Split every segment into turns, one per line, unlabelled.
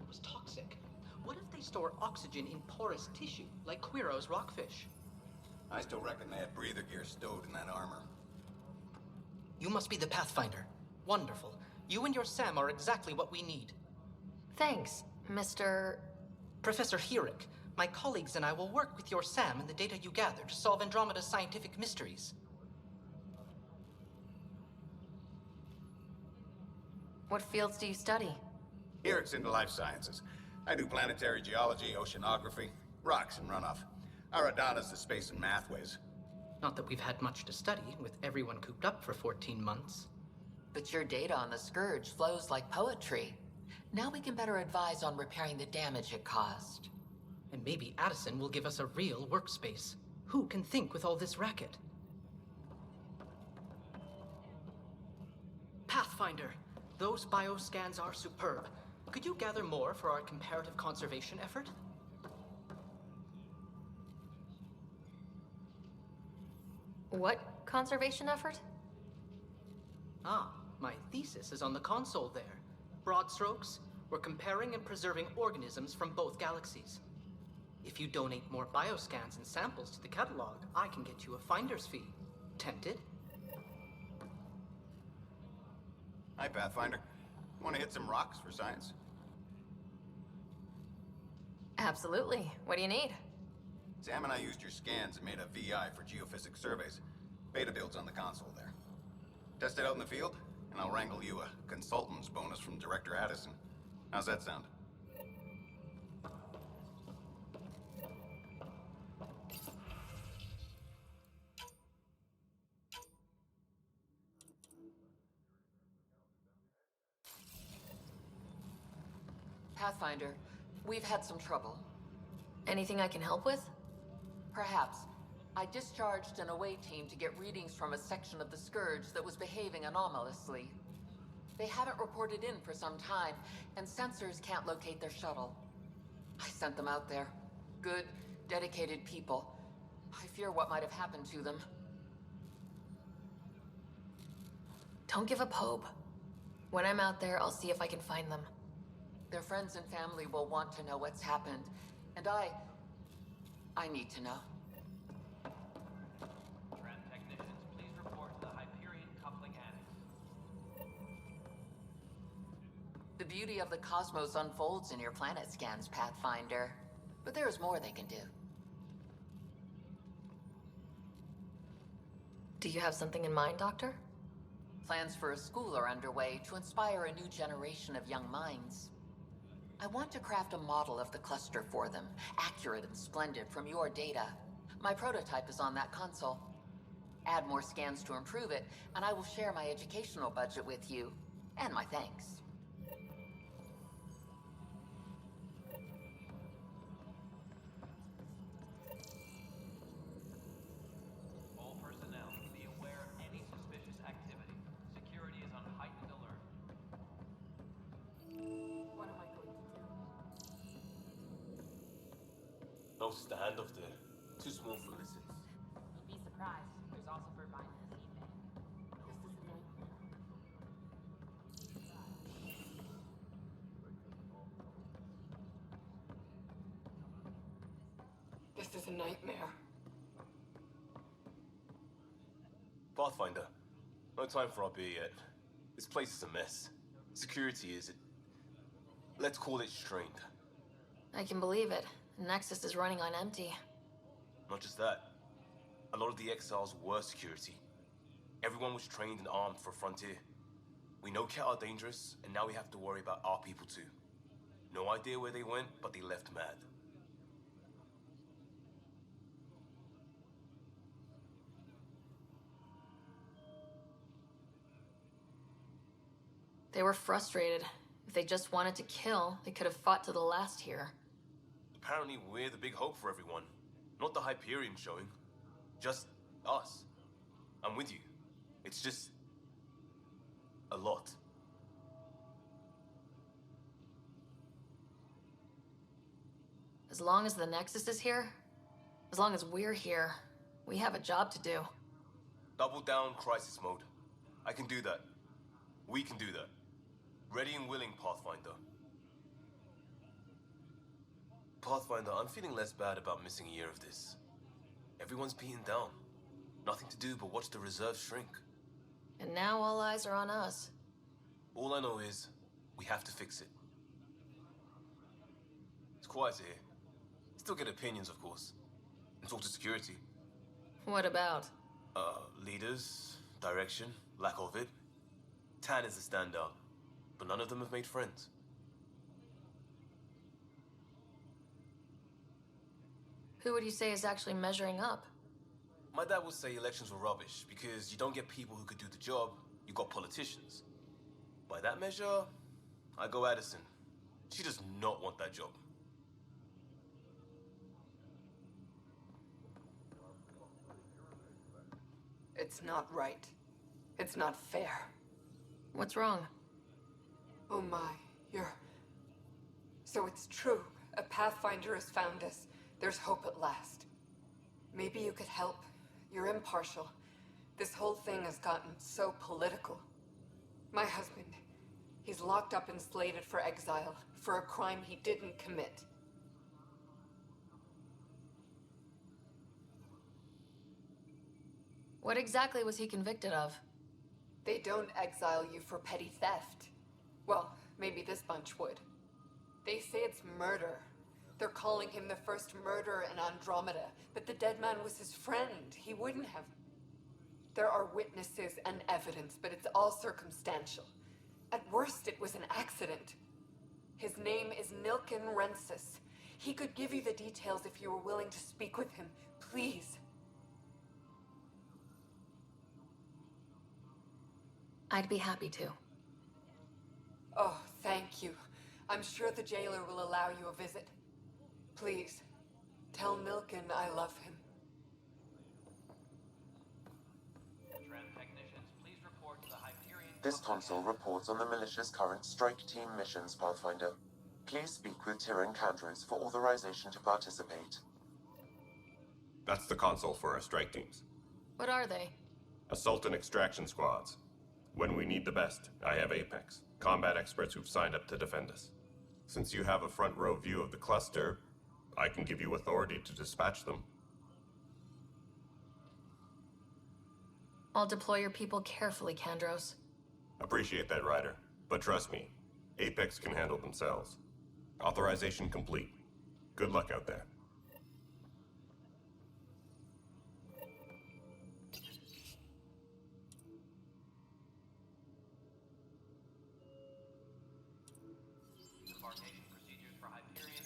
was toxic. What if they store oxygen in porous tissue, like Quiro's rockfish?
I still reckon they had breather gear stowed in that armor.
You must be the Pathfinder. Wonderful. You and your Sam are exactly what we need.
Thanks, Mr.
Professor Herrick, my colleagues and I will work with your Sam and the data you gather to solve Andromeda's scientific mysteries.
What fields do you study?
Herrick's into life sciences. I do planetary geology, oceanography, rocks and runoff. Aradana's the space and math whiz.
Not that we've had much to study, with everyone cooped up for 14 months.
But your data on the Scourge flows like poetry. Now we can better advise on repairing the damage it caused.
And maybe Addison will give us a real workspace. Who can think with all this racket? Pathfinder, those bioscans are superb. Could you gather more for our comparative conservation effort?
What conservation effort?
Ah, my thesis is on the console there. Broad strokes, we're comparing and preserving organisms from both galaxies. If you donate more bioscans and samples to the catalog, I can get you a finder's fee. Tempted?
Hi, Pathfinder. Want to hit some rocks for science?
Absolutely. What do you need?
Sam and I used your scans and made a VI for geophysics surveys. Beta builds on the console there. Test it out in the field, and I'll wrangle you a consultant's bonus from Director Addison. How's that sound?
Pathfinder, we've had some trouble.
Anything I can help with?
Perhaps. I discharged an away team to get readings from a section of the Scourge that was behaving anomalously. They haven't reported in for some time, and sensors can't locate their shuttle. I sent them out there. Good, dedicated people. I fear what might have happened to them.
Don't give up hope. When I'm out there, I'll see if I can find them.
Their friends and family will want to know what's happened, and I need to know.
Tram technicians, please report to the Hyperion coupling annex.
The beauty of the cosmos unfolds in your planet scans, Pathfinder. But there is more they can do.
Do you have something in mind, Doctor?
Plans for a school are underway to inspire a new generation of young minds. I want to craft a model of the cluster for them, accurate and splendid from your data. My prototype is on that console. Add more scans to improve it, and I will share my educational budget with you, and my thanks.
All personnel, be aware of any suspicious activity. Security is on heightened alert.
What am I going to do?
No stand off there. Too small for listen.
You'd be surprised. There's also for buying this evening.
This is a nightmare.
Pathfinder, no time for our beer yet. This place is a mess. Security is, let's call it strained.
I can believe it. Nexus is running on empty.
Not just that. A lot of the exiles were security. Everyone was trained and armed for Frontier. We know Cat are dangerous, and now we have to worry about our people too. No idea where they went, but they left mad.
They were frustrated. If they just wanted to kill, they could have fought to the last here.
Apparently we're the big hope for everyone. Not the Hyperion showing. Just us. I'm with you. It's just a lot.
As long as the Nexus is here, as long as we're here, we have a job to do.
Double down crisis mode. I can do that. We can do that. Ready and willing, Pathfinder. Pathfinder, I'm feeling less bad about missing a year of this. Everyone's beaten down. Nothing to do but watch the reserves shrink.
And now all eyes are on us.
All I know is, we have to fix it. It's quiet here. Still get opinions, of course. And talk to security.
What about?
Leaders, direction, lack of it. Tan is the standout, but none of them have made friends.
Who would you say is actually measuring up?
My dad would say elections were rubbish, because you don't get people who could do the job, you got politicians. By that measure, I go Addison. She does not want that job.
It's not right. It's not fair.
What's wrong?
Oh my, you're... So it's true. A Pathfinder has found us. There's hope at last. Maybe you could help. You're impartial. This whole thing has gotten so political. My husband, he's locked up and slated for exile for a crime he didn't commit.
What exactly was he convicted of?
They don't exile you for petty theft. Well, maybe this bunch would. They say it's murder. They're calling him the first murderer in Andromeda, but the dead man was his friend. He wouldn't have... There are witnesses and evidence, but it's all circumstantial. At worst, it was an accident. His name is Nilken Rensis. He could give you the details if you were willing to speak with him. Please.
I'd be happy to.
Oh, thank you. I'm sure the jailer will allow you a visit. Please, tell Nilken I love him.
Trend technicians, please report to the Hyperion.
This console reports on the militia's current strike team missions, Pathfinder. Please speak with Tyrion Candros for authorization to participate.
That's the console for our strike teams.
What are they?
Assault and extraction squads. When we need the best, I have Apex, combat experts who've signed up to defend us. Since you have a front row view of the cluster, I can give you authority to dispatch them.
I'll deploy your people carefully, Candros.
Appreciate that, Ryder. But trust me, Apex can handle themselves. Authorization complete. Good luck out there.
Debarkation procedures for Hyperion.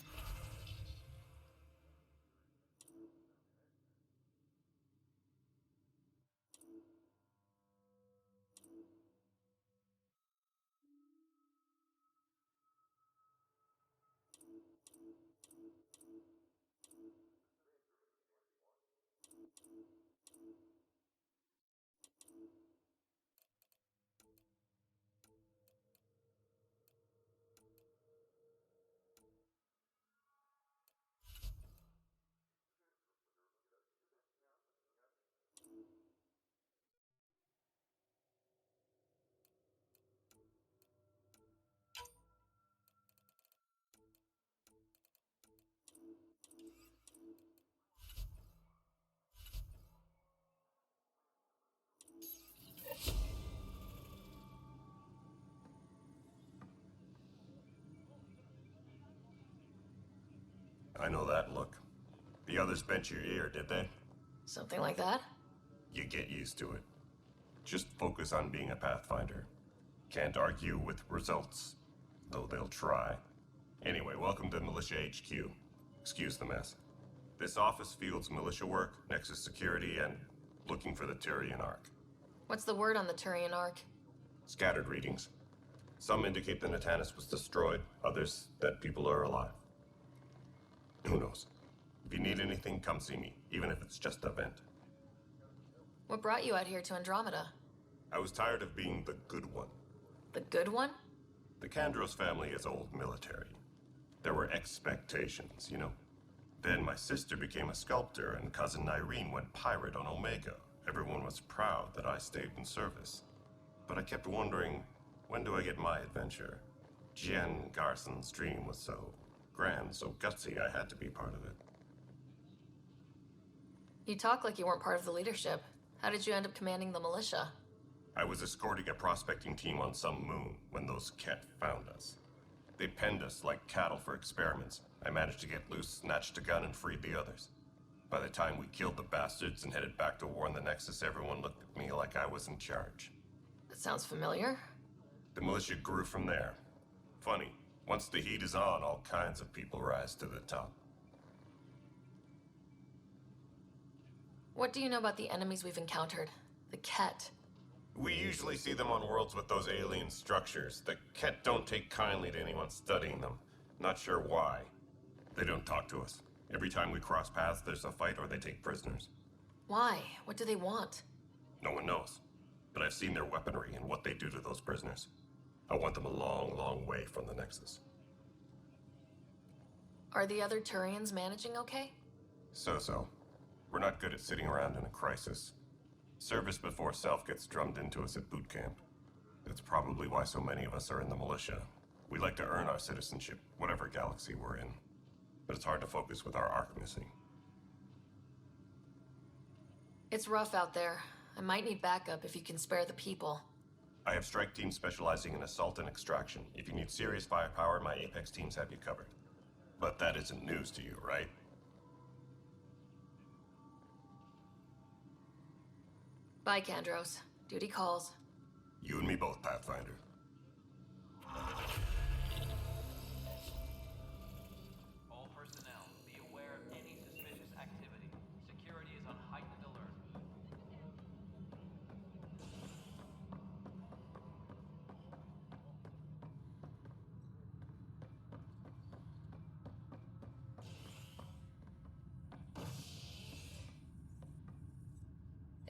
I know that look. The others bent your ear, did they?
Something like that?
You get used to it. Just focus on being a Pathfinder. Can't argue with results, though they'll try. Anyway, welcome to Militia HQ. Excuse the mess. This office fields militia work, Nexus security, and looking for the Tyrion Ark.
What's the word on the Turian Ark?
Scattered readings. Some indicate the Natanus was destroyed, others that people are alive. Who knows? If you need anything, come see me, even if it's just a vent.
What brought you out here to Andromeda?
I was tired of being the good one.
The good one?
The Candros family is old military. There were expectations, you know? Then my sister became a sculptor and cousin Irene went pirate on Omega. Everyone was proud that I stayed in service. But I kept wondering, when do I get my adventure? Jen Garson's dream was so grand, so gutsy I had to be part of it.
You talk like you weren't part of the leadership. How did you end up commanding the militia?
I was escorting a prospecting team on some moon when those Ket found us. They penned us like cattle for experiments. I managed to get loose, snatched a gun, and freed the others. By the time we killed the bastards and headed back to warn the Nexus, everyone looked at me like I was in charge.
That sounds familiar.
The militia grew from there. Funny, once the heat is on, all kinds of people rise to the top.
What do you know about the enemies we've encountered? The Ket.
We usually see them on worlds with those alien structures. The Ket don't take kindly to anyone studying them. Not sure why. They don't talk to us. Every time we cross paths, there's a fight or they take prisoners.
Why? What do they want?
No one knows. But I've seen their weaponry and what they do to those prisoners. I want them a long, long way from the Nexus.
Are the other Turians managing okay?
So-so. We're not good at sitting around in a crisis. Service before self gets drummed into us at boot camp. That's probably why so many of us are in the militia. We like to earn our citizenship, whatever galaxy we're in. But it's hard to focus with our arc missing.
It's rough out there. I might need backup if you can spare the people.
I have strike teams specializing in assault and extraction. If you need serious firepower, my Apex teams have you covered. But that isn't news to you, right?
Bye, Kandros. Duty calls.
You and me both, Pathfinder.
All personnel, be aware of any suspicious activity. Security is on heightened alert.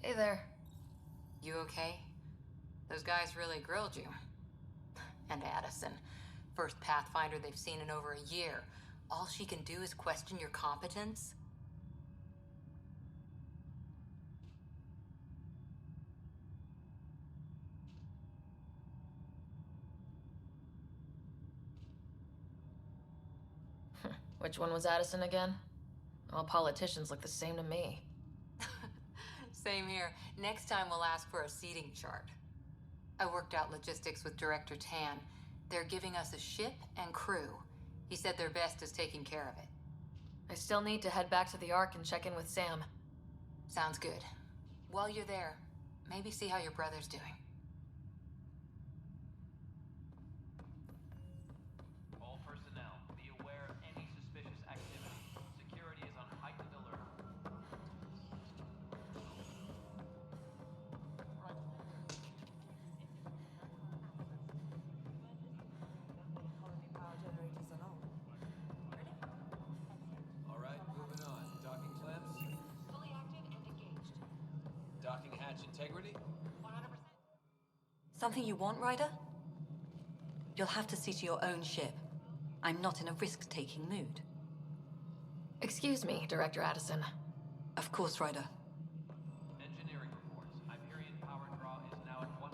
Hey there.
You okay? Those guys really grilled you. And Addison, first Pathfinder they've seen in over a year. All she can do is question your competence?
Which one was Addison again? All politicians look the same to me.
Same here. Next time we'll ask for a seating chart. I worked out logistics with Director Tan. They're giving us a ship and crew. He said their best is taking care of it.
I still need to head back to the Ark and check in with Sam.
Sounds good. While you're there, maybe see how your brother's doing.
All personnel, be aware of any suspicious activity. Security is on heightened alert.
All right, moving on. Docking clamps.
Fully active and engaged.
Docking hatch integrity.
100%.
Something you want, Ryder? You'll have to see to your own ship. I'm not in a risk-taking mood.
Excuse me, Director Addison.
Of course, Ryder.
Engineering reports. Hyperion power draw is now at 100%.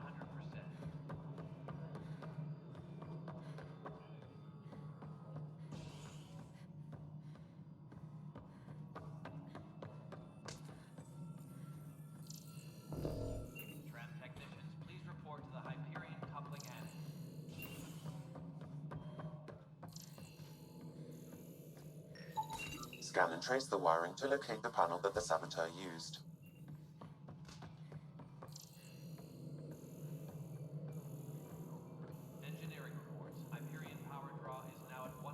Tram technicians, please report to the Hyperion coupling annex.
Scan and trace the wiring to locate the panel that the saboteur used.
Engineering reports. Hyperion power draw is now at 100%.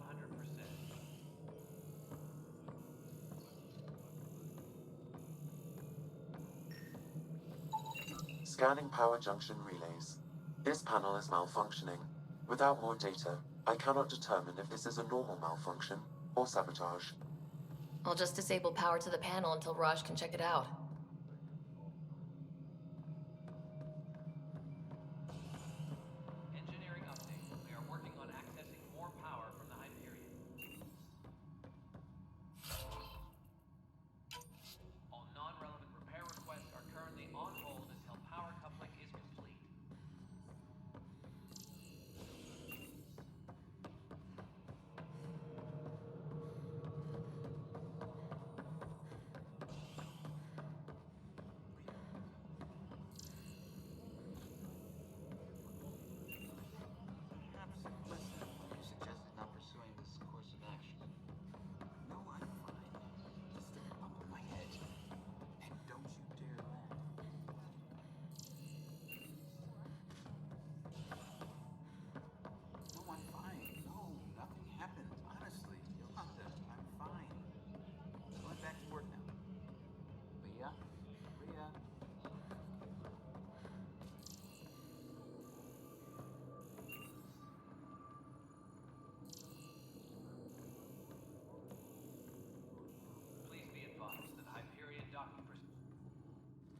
Scanning power junction relays. This panel is malfunctioning. Without more data, I cannot determine if this is a normal malfunction or sabotage.
I'll just disable power to the panel until Raj can check it out.
Engineering update. We are working on accessing more power from the Hyperion. All non-relevant repair requests are currently on hold until power coupling is complete.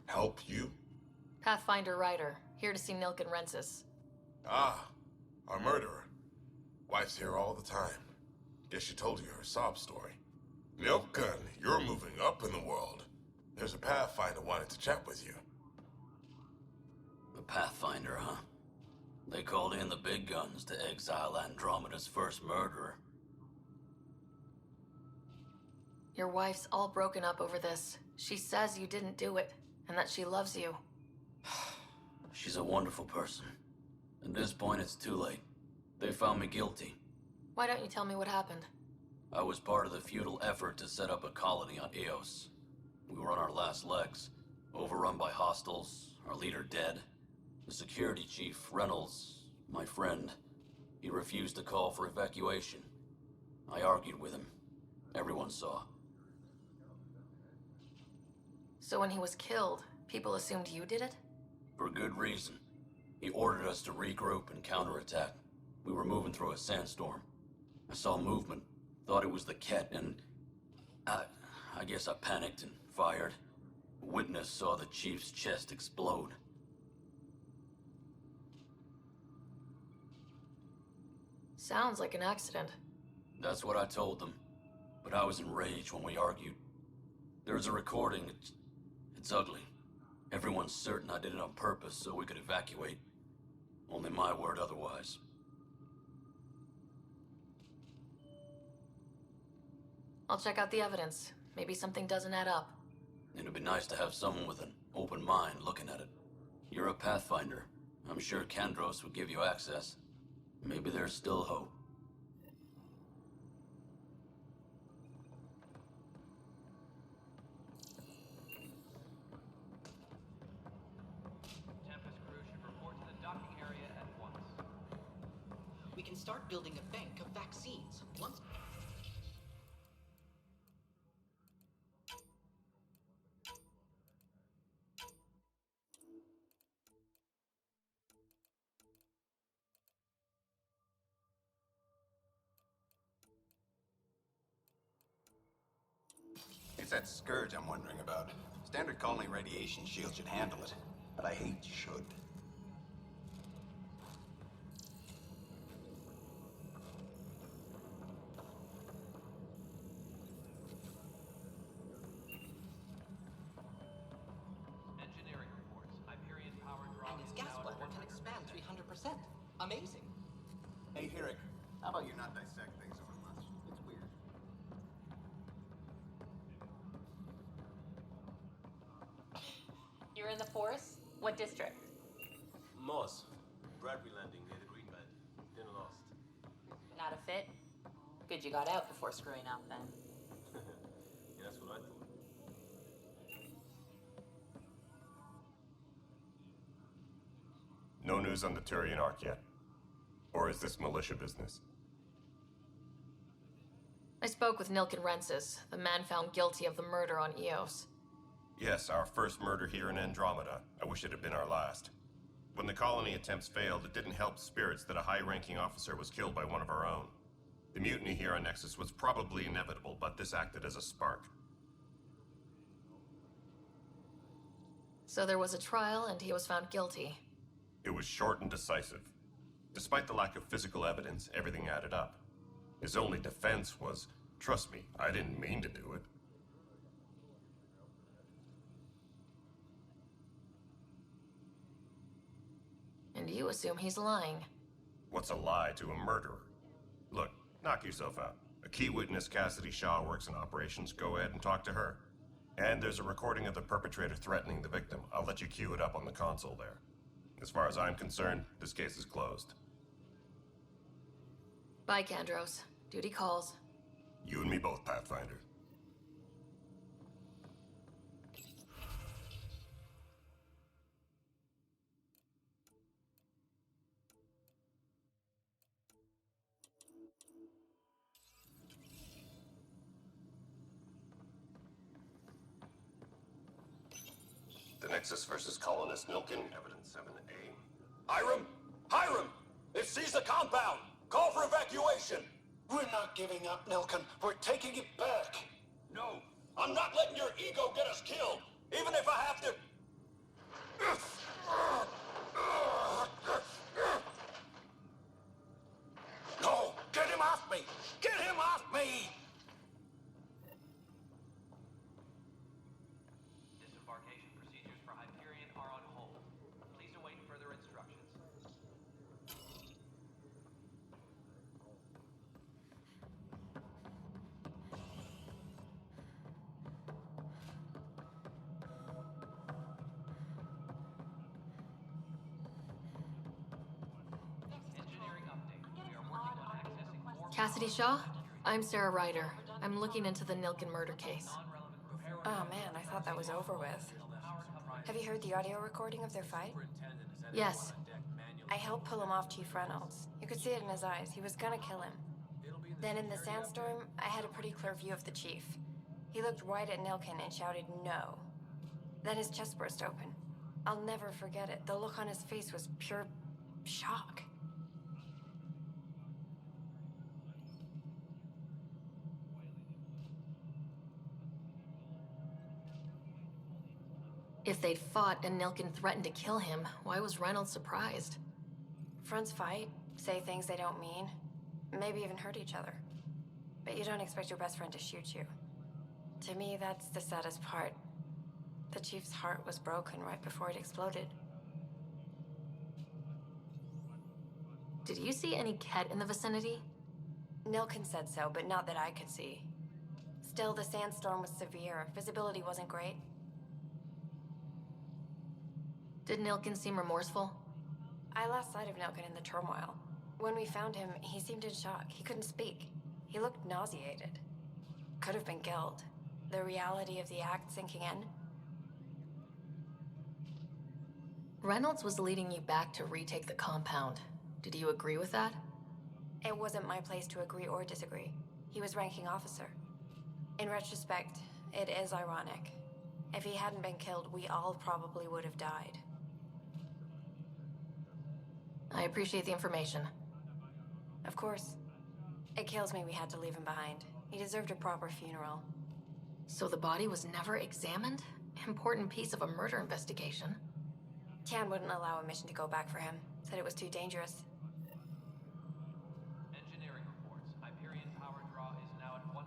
Help you?
Pathfinder Ryder, here to see Nilken Rensis.
Ah, a murderer. Wife's here all the time. Guess she told you her sob story. Nilken, you're moving up in the world. There's a Pathfinder wanted to chat with you.
The Pathfinder, huh? They called in the big guns to exile Andromeda's first murderer.
Your wife's all broken up over this. She says you didn't do it, and that she loves you.
She's a wonderful person. At this point, it's too late. They found me guilty.
Why don't you tell me what happened?
I was part of the futile effort to set up a colony on Eos. We were on our last legs, overrun by hostiles, our leader dead. The security chief, Reynolds, my friend, he refused to call for evacuation. I argued with him. Everyone saw.
So when he was killed, people assumed you did it?
For good reason. He ordered us to regroup and counterattack. We were moving through a sandstorm. I saw movement, thought it was the Ket, and I guess I panicked and fired. A witness saw the chief's chest explode.
Sounds like an accident.
That's what I told them. But I was enraged when we argued. There's a recording. It's ugly. Everyone's certain I did it on purpose so we could evacuate. Only my word otherwise.
I'll check out the evidence. Maybe something doesn't add up.
It'd be nice to have someone with an open mind looking at it. You're a Pathfinder. I'm sure Kandros would give you access. Maybe there's still hope.
Tempest crew should report to the docking area at once.
We can start building a bank of vaccines. Once...
It's that scourge I'm wondering about. Standard colony radiation shield should handle it, but I hate should.
Engineering reports. Hyperion power draw
And its
is
gas
now at
bladder can
100%.
expand 300%. Amazing.
Hey, Hirik, how about you not dissect things over lunch? It's weird.
You're in the forest? What district?
Moss. Bradbury Landing near the Green Band. Dinner lost.
Not a fit? Good you got out before screwing up then.
Yeah, that's what I thought.
No news on the Turian Ark yet? Or is this militia business?
I spoke with Nilken Rensis, the man found guilty of the murder on Eos.
Yes, our first murder here in Andromeda. I wish it had been our last. When the colony attempts failed, it didn't help spirits that a high-ranking officer was killed by one of our own. The mutiny here on Nexus was probably inevitable, but this acted as a spark.
So there was a trial and he was found guilty.
It was short and decisive. Despite the lack of physical evidence, everything added up. His only defense was, trust me, I didn't mean to do it.
And you assume he's lying.
What's a lie to a murderer? Look, knock yourself out. A key witness, Cassidy Shaw, works in operations. Go ahead and talk to her. And there's a recording of the perpetrator threatening the victim. I'll let you cue it up on the console there. As far as I'm concerned, this case is closed.
Bye, Kandros. Duty calls.
You and me both, Pathfinder. The Nexus versus colonist Nilken, evidence 7A.
Hiram! Hiram! They've seized the compound! Call for evacuation!
We're not giving up, Nilken. We're taking it back.
No! I'm not letting your ego get us killed! Even if I have to...
Disembarkation procedures for Hyperion are on hold. Please await further instructions. Engineering update. We are working on accessing more
Cassidy Shaw? I'm Sarah Ryder. I'm looking into the Nilken murder case.
Oh man, I thought that was over with. Have you heard the audio recording of their fight?
Yes.
I helped pull him off Chief Reynolds. You could see it in his eyes. He was gonna kill him. Then in the sandstorm, I had a pretty clear view of the chief. He looked right at Nilken and shouted no. Then his chest burst open. I'll never forget it. The look on his face was pure shock.
If they'd fought and Nilken threatened to kill him, why was Reynolds surprised?
Friends fight, say things they don't mean, maybe even hurt each other. But you don't expect your best friend to shoot you. To me, that's the saddest part. The chief's heart was broken right before it exploded.
Did you see any Ket in the vicinity?
Nilken said so, but not that I could see. Still, the sandstorm was severe. Visibility wasn't great.
Did Nilken seem remorseful?
I lost sight of Nilken in the turmoil. When we found him, he seemed in shock. He couldn't speak. He looked nauseated. Could have been guilt. The reality of the act sinking in.
Reynolds was leading you back to retake the compound. Did you agree with that?
It wasn't my place to agree or disagree. He was ranking officer. In retrospect, it is ironic. If he hadn't been killed, we all probably would have died.
I appreciate the information.
Of course. It kills me we had to leave him behind. He deserved a proper funeral.
So the body was never examined? Important piece of a murder investigation.
Tian wouldn't allow a mission to go back for him. Said it was too dangerous.
Engineering reports. Hyperion power draw is now at 100%.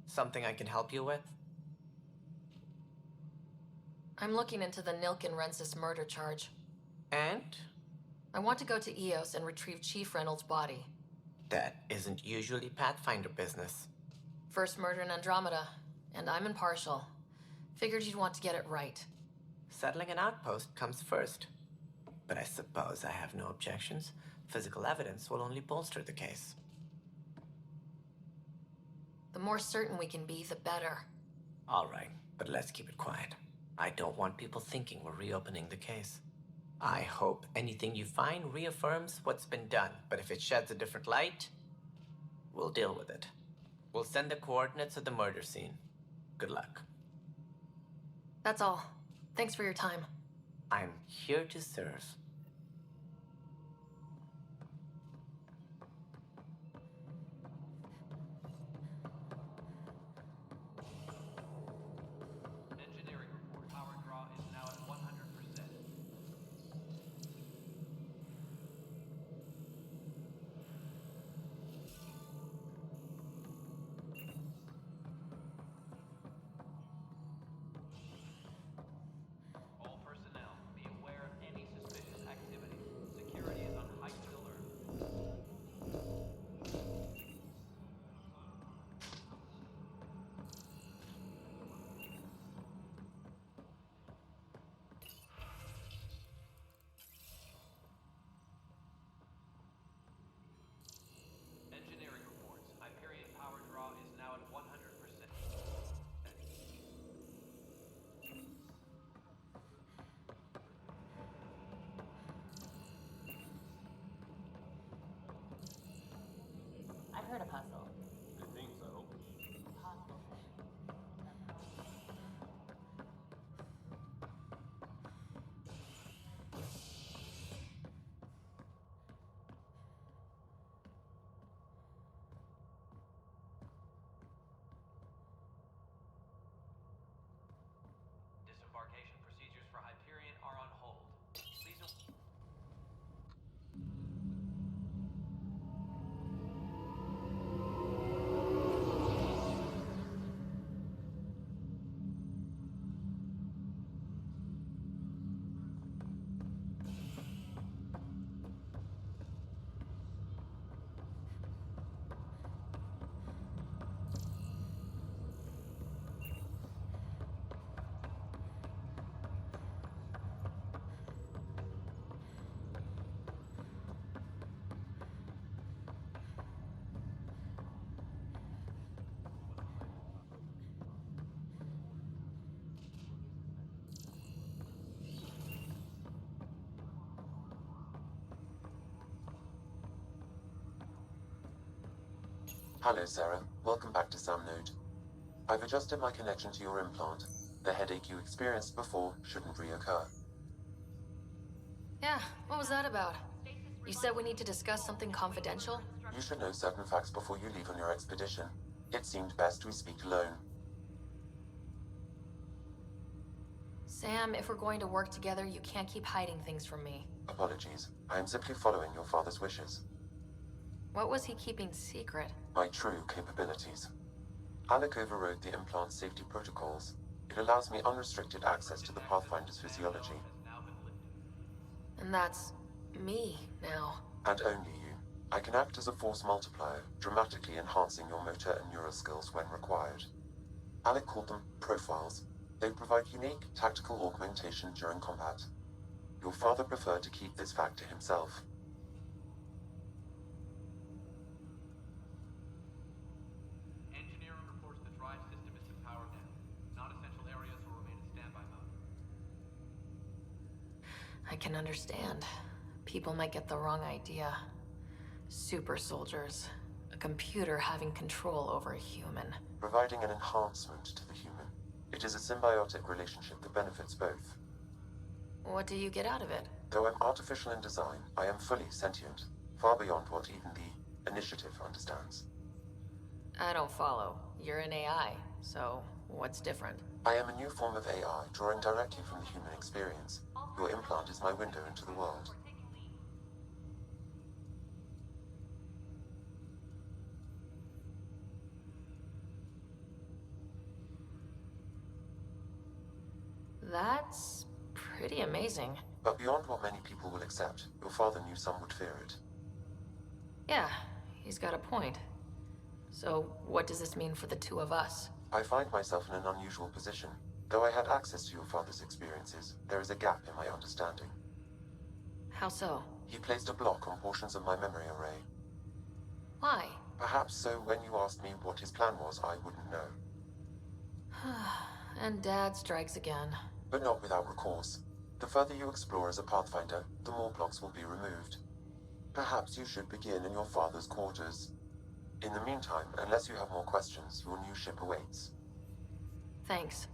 Something I can help you with?
I'm looking into the Nilken-Rensis murder charge.
And?
I want to go to EOS and retrieve Chief Reynolds' body.
That isn't usually Pathfinder business.
First murder in Andromeda, and I'm impartial. Figured you'd want to get it right.
Settling an outpost comes first. But I suppose I have no objections. Physical evidence will only bolster the case.
The more certain we can be, the better.
All right, but let's keep it quiet. I don't want people thinking we're reopening the case. I hope anything you find reaffirms what's been done, but if it sheds a different light, we'll deal with it. We'll send the coordinates of the murder scene. Good luck.
That's all. Thanks for your time.
I'm here to serve.
Engineering report. Power draw is now at 100%. All personnel, be aware of any suspicious activity. Security is on heightened alert. Engineering reports. Hyperion power draw is now at 100%.
I've heard a puzzle.
I think so.
Possible.
Disembarkation procedures for Hyperion are on hold. Please.
Hello, Sarah. Welcome back to Sam Node. I've adjusted my connection to your implant. The headache you experienced before shouldn't reoccur.
Yeah, what was that about? You said we need to discuss something confidential?
You should know certain facts before you leave on your expedition. It seemed best we speak alone.
Sam, if we're going to work together, you can't keep hiding things from me.
Apologies. I am simply following your father's wishes.
What was he keeping secret?
My true capabilities. Alec overrode the implant's safety protocols. It allows me unrestricted access to the Pathfinder's physiology.
And that's me now.
And only you. I can act as a force multiplier, dramatically enhancing your motor and neural skills when required. Alec called them profiles. They provide unique tactical augmentation during combat. Your father preferred to keep this fact to himself.
Engineering reports the drive system has been powered down. Non-essential areas will remain in standby mode.
I can understand. People might get the wrong idea. Super soldiers. A computer having control over a human.
Providing an enhancement to the human. It is a symbiotic relationship that benefits both.
What do you get out of it?
Though I'm artificial in design, I am fully sentient, far beyond what even the Initiative understands.
I don't follow. You're an AI, so what's different?
I am a new form of AI, drawing directly from the human experience. Your implant is my window into the world.
That's pretty amazing.
But beyond what many people will accept, your father knew some would fear it.
Yeah, he's got a point. So, what does this mean for the two of us?
I find myself in an unusual position. Though I had access to your father's experiences, there is a gap in my understanding.
How so?
He placed a block on portions of my memory array.
Why?
Perhaps so when you asked me what his plan was, I wouldn't know.
And Dad strikes again.
But not without recourse. The further you explore as a Pathfinder, the more blocks will be removed. Perhaps you should begin in your father's quarters. In the meantime, unless you have more questions, your new ship awaits.
Thanks.